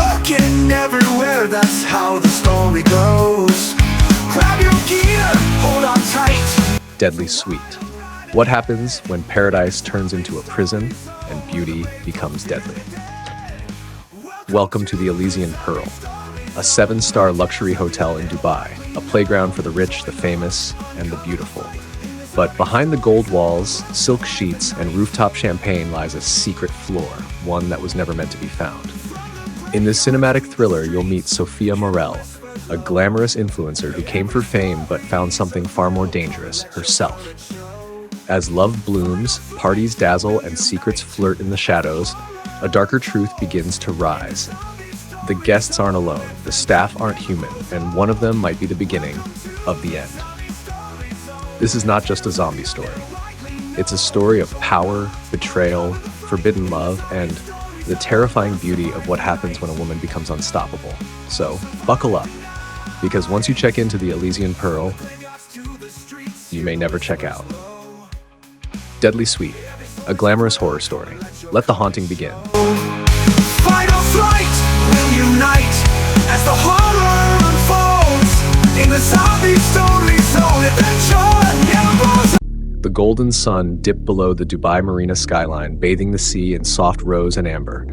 looking everywhere, that's how the story goes. Grab your gear, hold on tight. Deadly Sweet. What happens when paradise turns into a prison and beauty becomes deadly? Welcome to the Elysian Pearl, a 7-star luxury hotel in Dubai, a playground for the rich, the famous, and the beautiful. But behind the gold walls, silk sheets, and rooftop champagne lies a secret floor, one that was never meant to be found. In this cinematic thriller, you'll meet Sophia Morel, a glamorous influencer who came for fame but found something far more dangerous, herself. As love blooms, parties dazzle, and secrets flirt in the shadows, a darker truth begins to rise. The guests aren't alone, the staff aren't human, and one of them might be the beginning of the end. This is not just a zombie story. It's a story of power, betrayal, forbidden love, and the terrifying beauty of what happens when a woman becomes unstoppable. So, buckle up, because once you check into the Elysian Pearl, you may never check out. Deadly Sweet, a glamorous horror story. Let the haunting begin. Fight or flight will unite as the horror unfolds in the zombie story zone. Adventure never goes. The golden sun dipped below the Dubai Marina skyline, bathing the sea in soft rose and amber.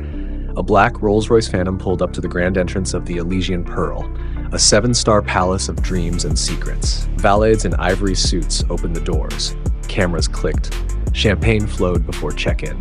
A black Rolls-Royce Phantom pulled up to the grand entrance of the Elysian Pearl, a 7-star palace of dreams and secrets. Valets in ivory suits opened the doors. Cameras clicked. Champagne flowed before check-in.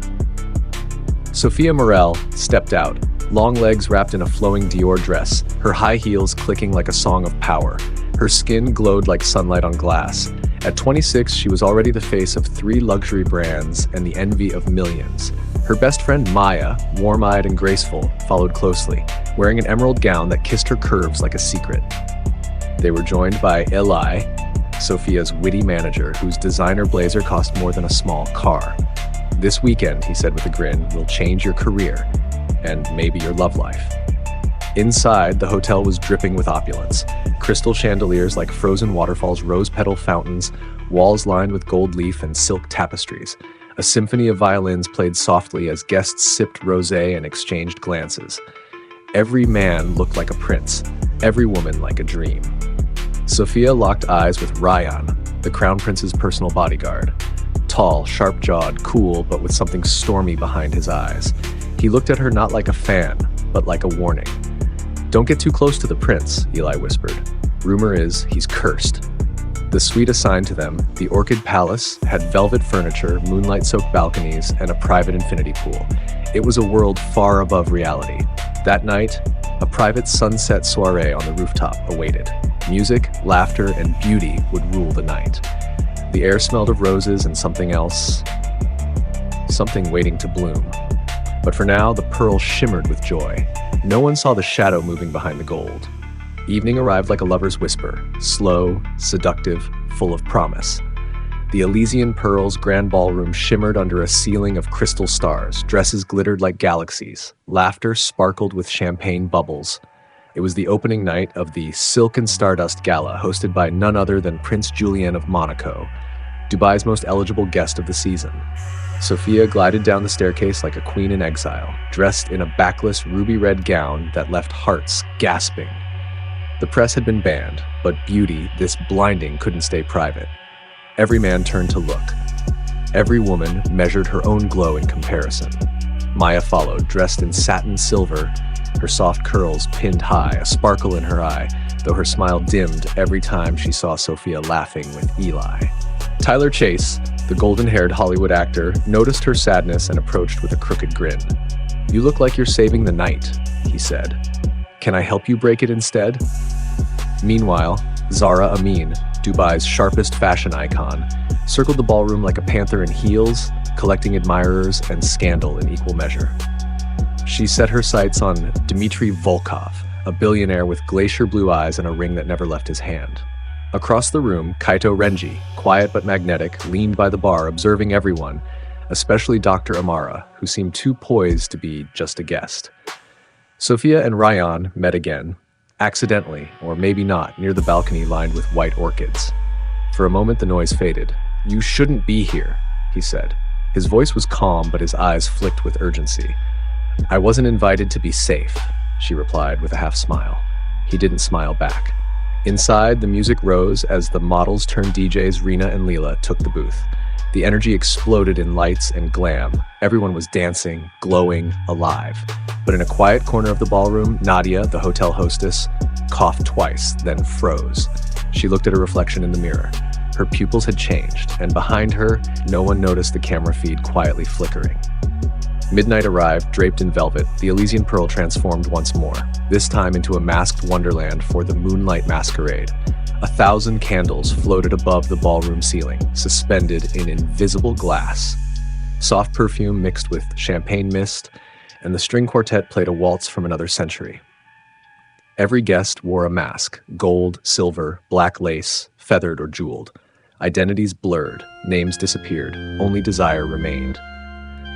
Sophia Morel stepped out, long legs wrapped in a flowing Dior dress, her high heels clicking like a song of power. Her skin glowed like sunlight on glass. At 26, she was already the face of 3 luxury brands and the envy of millions. Her best friend Maya, warm-eyed and graceful, followed closely, wearing an emerald gown that kissed her curves like a secret. They were joined by Eli, Sophia's witty manager, whose designer blazer cost more than a small car. "This weekend," he said with a grin, "will change your career, and maybe your love life." Inside, the hotel was dripping with opulence. Crystal chandeliers like frozen waterfalls, rose petal fountains, walls lined with gold leaf and silk tapestries. A symphony of violins played softly as guests sipped rosé and exchanged glances. Every man looked like a prince, every woman like a dream. Sophia locked eyes with Ryan, the crown prince's personal bodyguard. Tall, sharp-jawed, cool, but with something stormy behind his eyes. He looked at her not like a fan, but like a warning. "Don't get too close to the prince," Eli whispered. "Rumor is he's cursed." The suite assigned to them, the Orchid Palace, had velvet furniture, moonlight-soaked balconies, and a private infinity pool. It was a world far above reality. That night, a private sunset soiree on the rooftop awaited. Music, laughter, and beauty would rule the night. The air smelled of roses and something else. Something waiting to bloom. But for now, the pearl shimmered with joy. No one saw the shadow moving behind the gold. Evening arrived like a lover's whisper, slow, seductive, full of promise. The Elysian Pearl's grand ballroom shimmered under a ceiling of crystal stars. Dresses glittered like galaxies. Laughter sparkled with champagne bubbles. It was the opening night of the Silk and Stardust Gala, hosted by none other than Prince Julian of Monaco, Dubai's most eligible guest of the season. Sophia glided down the staircase like a queen in exile, dressed in a backless ruby-red gown that left hearts gasping. The press had been banned, but beauty, this blinding, couldn't stay private. Every man turned to look. Every woman measured her own glow in comparison. Maya followed, dressed in satin silver, her soft curls pinned high, a sparkle in her eye, though her smile dimmed every time she saw Sophia laughing with Eli. Tyler Chase, the golden-haired Hollywood actor, noticed her sadness and approached with a crooked grin. "You look like you're saving the night," he said. "Can I help you break it instead?" Meanwhile, Zara Amin, Dubai's sharpest fashion icon, circled the ballroom like a panther in heels, collecting admirers and scandal in equal measure. She set her sights on Dmitry Volkov, a billionaire with glacier blue eyes and a ring that never left his hand. Across the room, Kaito Renji, quiet but magnetic, leaned by the bar, observing everyone, especially Dr. Amara, who seemed too poised to be just a guest. Sophia and Ryan met again, accidentally, or maybe not, near the balcony lined with white orchids. For a moment, the noise faded. "You shouldn't be here," he said. His voice was calm, but his eyes flicked with urgency. "I wasn't invited to be safe. she replied with a half smile. He didn't smile back. Inside, the music rose as the models turned DJs Rena and Leela took the booth. The energy exploded in lights and glam. Everyone was dancing, glowing, alive. But in a quiet corner of the ballroom, Nadia, the hotel hostess, coughed twice, then froze. She looked at her reflection in the mirror. Her pupils had changed, and behind her, no one noticed the camera feed quietly flickering. Midnight arrived, draped in velvet. The Elysian Pearl transformed once more, this time into a masked wonderland for the Moonlight Masquerade. 1,000 candles floated above the ballroom ceiling, suspended in invisible glass. Soft perfume mixed with champagne mist, and the string quartet played a waltz from another century. Every guest wore a mask, gold, silver, black lace, feathered or jeweled. Identities blurred, names disappeared, only desire remained.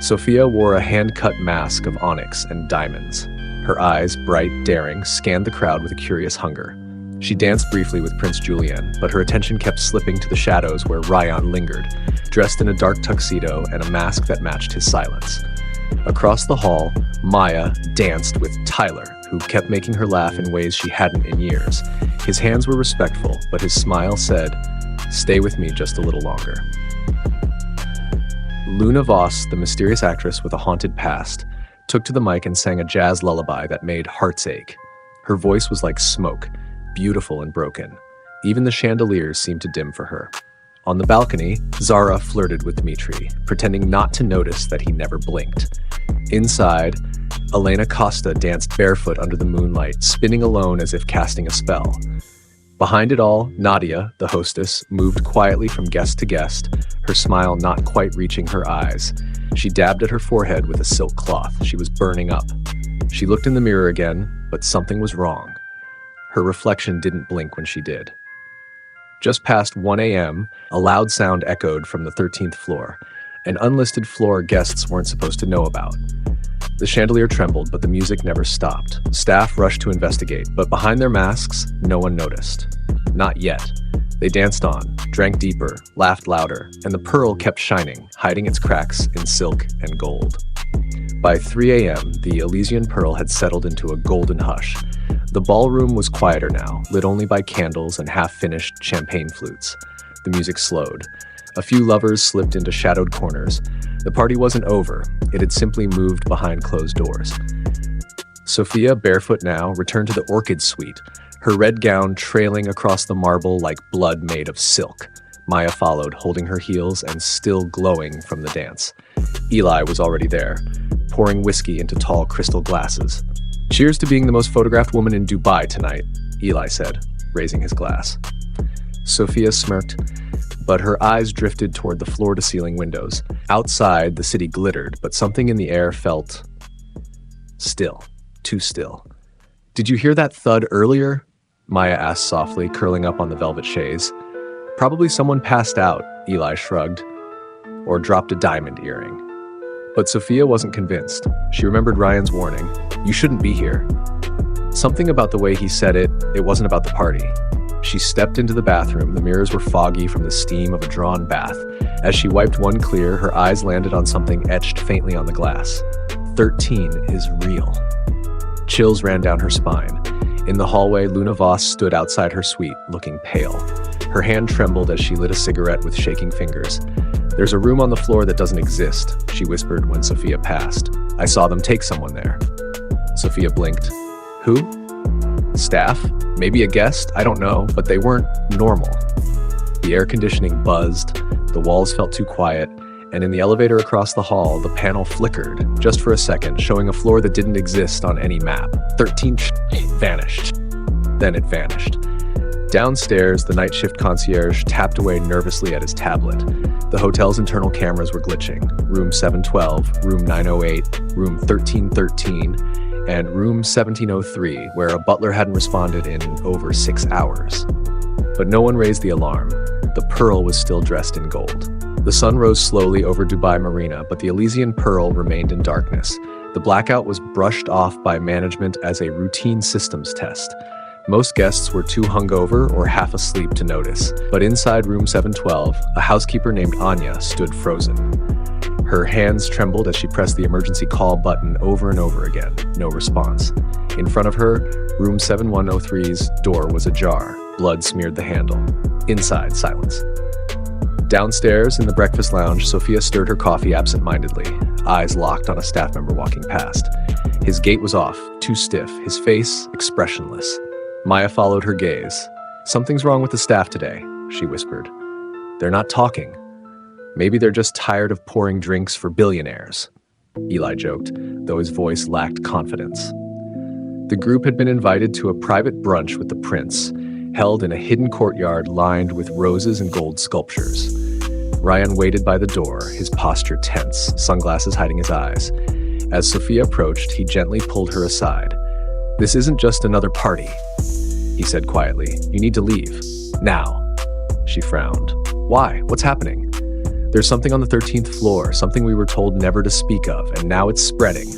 Sophia wore a hand-cut mask of onyx and diamonds. Her eyes, bright, daring, scanned the crowd with a curious hunger. She danced briefly with Prince Julien, but her attention kept slipping to the shadows where Ryan lingered, dressed in a dark tuxedo and a mask that matched his silence. Across the hall, Maya danced with Tyler, who kept making her laugh in ways she hadn't in years. His hands were respectful, but his smile said, "Stay with me just a little longer." Luna Voss, the mysterious actress with a haunted past, took to the mic and sang a jazz lullaby that made hearts ache. Her voice was like smoke, beautiful and broken. Even the chandeliers seemed to dim for her. On the balcony, Zara flirted with Dmitri, pretending not to notice that he never blinked. Inside, Elena Costa danced barefoot under the moonlight, spinning alone as if casting a spell. Behind it all, Nadia, the hostess, moved quietly from guest to guest, her smile not quite reaching her eyes. She dabbed at her forehead with a silk cloth. She was burning up. She looked in the mirror again, but something was wrong. Her reflection didn't blink when she did. Just past 1 a.m., a loud sound echoed from the 13th floor, an unlisted floor guests weren't supposed to know about. The chandelier trembled, but the music never stopped. Staff rushed to investigate, but behind their masks, no one noticed. Not yet. They danced on, drank deeper, laughed louder, and the pearl kept shining, hiding its cracks in silk and gold. By 3 a.m., the Elysian Pearl had settled into a golden hush. The ballroom was quieter now, lit only by candles and half-finished champagne flutes. The music slowed. A few lovers slipped into shadowed corners. The party wasn't over. It had simply moved behind closed doors. Sophia, barefoot now, returned to the orchid suite, her red gown trailing across the marble like blood made of silk. Maya followed, holding her heels and still glowing from the dance. Eli was already there, pouring whiskey into tall crystal glasses. "Cheers to being the most photographed woman in Dubai tonight," Eli said, raising his glass. Sophia smirked, but her eyes drifted toward the floor-to-ceiling windows. Outside, the city glittered, but something in the air felt still, too still. "Did you hear that thud earlier?" Maya asked softly, curling up on the velvet chaise. "Probably someone passed out," Eli shrugged, "or dropped a diamond earring." But Sophia wasn't convinced. She remembered Ryan's warning, "You shouldn't be here." Something about the way he said it, it wasn't about the party. She stepped into the bathroom. The mirrors were foggy from the steam of a drawn bath. As she wiped one clear, her eyes landed on something etched faintly on the glass. 13 is real. Chills ran down her spine. In the hallway, Luna Voss stood outside her suite, looking pale. Her hand trembled as she lit a cigarette with shaking fingers. "There's a room on the floor that doesn't exist," she whispered when Sophia passed. "I saw them take someone there." Sophia blinked. "Who?" "Staff? Maybe a guest? I don't know, but they weren't normal." The air conditioning buzzed, the walls felt too quiet, and in the elevator across the hall, the panel flickered, just for a second, showing a floor that didn't exist on any map. 13 vanished. Then it vanished. Downstairs, the night shift concierge tapped away nervously at his tablet. The hotel's internal cameras were glitching. Room 712, room 908, room 1313, and room 1703, where a butler hadn't responded in over 6 hours. But no one raised the alarm. The Pearl was still dressed in gold. The sun rose slowly over Dubai Marina, but the Elysian Pearl remained in darkness. The blackout was brushed off by management as a routine systems test. Most guests were too hungover or half asleep to notice, but inside room 712, a housekeeper named Anya stood frozen. Her hands trembled as she pressed the emergency call button over and over again. No response. In front of her, room 7103's door was ajar. Blood smeared the handle. Inside, silence. Downstairs, in the breakfast lounge, Sophia stirred her coffee absent-mindedly, eyes locked on a staff member walking past. His gait was off, too stiff, his face expressionless. Maya followed her gaze. "Something's wrong with the staff today," she whispered. "They're not talking. Maybe they're just tired of pouring drinks for billionaires," Eli joked, though his voice lacked confidence. The group had been invited to a private brunch with the prince, held in a hidden courtyard lined with roses and gold sculptures. Ryan waited by the door, his posture tense, sunglasses hiding his eyes. As Sophia approached, he gently pulled her aside. "This isn't just another party," he said quietly. "You need to leave. Now." She frowned. "Why? What's happening?" "There's something on the 13th floor, something we were told never to speak of, and now it's spreading."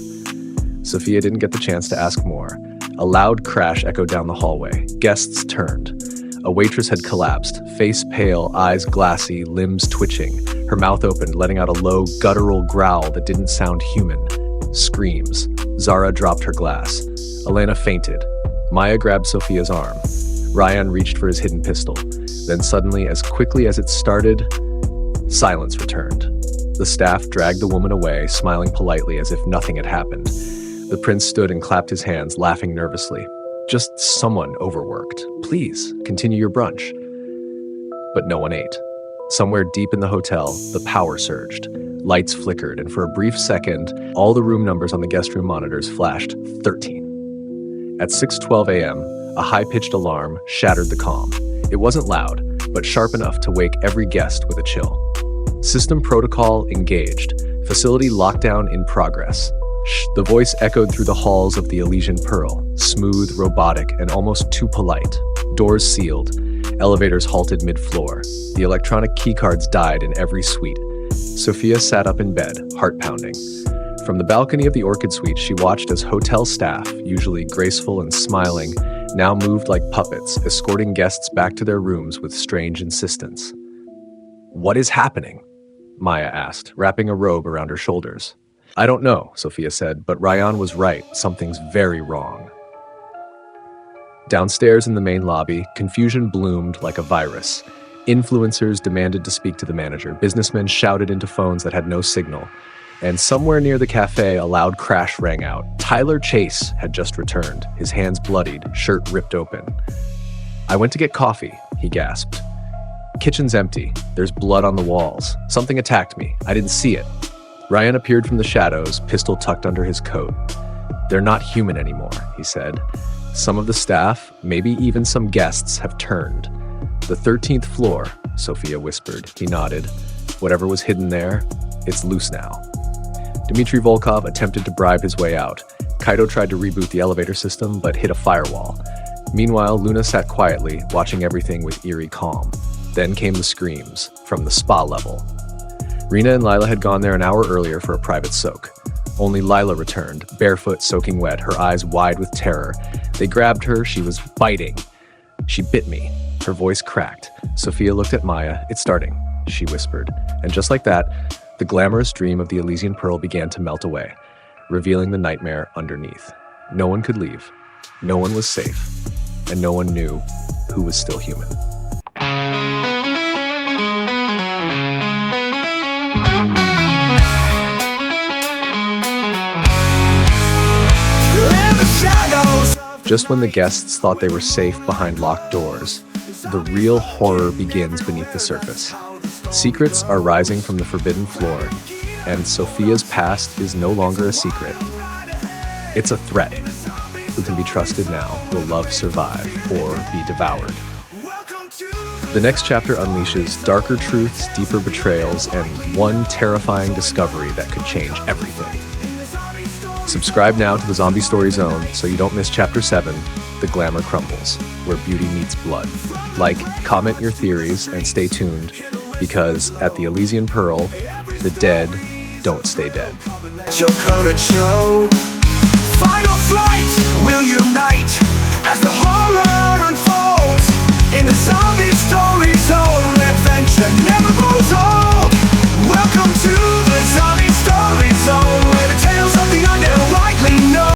Sophia didn't get the chance to ask more. A loud crash echoed down the hallway. Guests turned. A waitress had collapsed, face pale, eyes glassy, limbs twitching. Her mouth opened, letting out a low, guttural growl that didn't sound human. Screams. Zara dropped her glass. Elena fainted. Maya grabbed Sophia's arm. Ryan reached for his hidden pistol. Then suddenly, as quickly as it started, silence returned. The staff dragged the woman away, smiling politely as if nothing had happened. The prince stood and clapped his hands, laughing nervously. "Just someone overworked. Please, continue your brunch." But no one ate. Somewhere deep in the hotel, the power surged. Lights flickered, and for a brief second, all the room numbers on the guest room monitors flashed 13. At 6:12 a.m., a high-pitched alarm shattered the calm. It wasn't loud, but sharp enough to wake every guest with a chill. System protocol engaged. Facility lockdown in progress. The voice echoed through the halls of the Elysian Pearl, smooth, robotic, and almost too polite. Doors sealed. Elevators halted mid-floor. The electronic keycards died in every suite. Sophia sat up in bed, heart pounding. From the balcony of the Orchid Suite, she watched as hotel staff, usually graceful and smiling, now moved like puppets, escorting guests back to their rooms with strange insistence. "What is happening?" Maya asked, wrapping a robe around her shoulders. "I don't know," Sophia said, "but Ryan was right. Something's very wrong." Downstairs in the main lobby, confusion bloomed like a virus. Influencers demanded to speak to the manager. Businessmen shouted into phones that had no signal. And somewhere near the cafe, a loud crash rang out. Tyler Chase had just returned, his hands bloodied, shirt ripped open. "I went to get coffee," he gasped. "Kitchen's empty. There's blood on the walls. Something attacked me. I didn't see it." Ryan appeared from the shadows, pistol tucked under his coat. "They're not human anymore," he said. "Some of the staff, maybe even some guests, have turned." "The 13th floor," Sophia whispered. He nodded. "Whatever was hidden there, it's loose now." Dmitry Volkov attempted to bribe his way out. Kaito tried to reboot the elevator system, but hit a firewall. Meanwhile, Luna sat quietly, watching everything with eerie calm. Then came the screams, from the spa level. Rena and Lila had gone there an hour earlier for a private soak. Only Lila returned, barefoot, soaking wet, her eyes wide with terror. They grabbed her, she was biting. "She bit me." Her voice cracked. Sophia looked at Maya. "It's starting," she whispered. And just like that, the glamorous dream of the Elysian Pearl began to melt away, revealing the nightmare underneath. No one could leave. No one was safe. And no one knew who was still human. Just when the guests thought they were safe behind locked doors, the real horror begins beneath the surface. Secrets are rising from the forbidden floor, and Sophia's past is no longer a secret. It's a threat. Who can be trusted now? Will love survive or be devoured? The next chapter unleashes darker truths, deeper betrayals, and one terrifying discovery that could change everything. Subscribe now to the Zombie Story Zone so you don't miss Chapter 7, The Glamour Crumbles, where beauty meets blood. Like, comment your theories, and stay tuned, because at the Elysian Pearl, the dead don't stay dead. Final flight will unite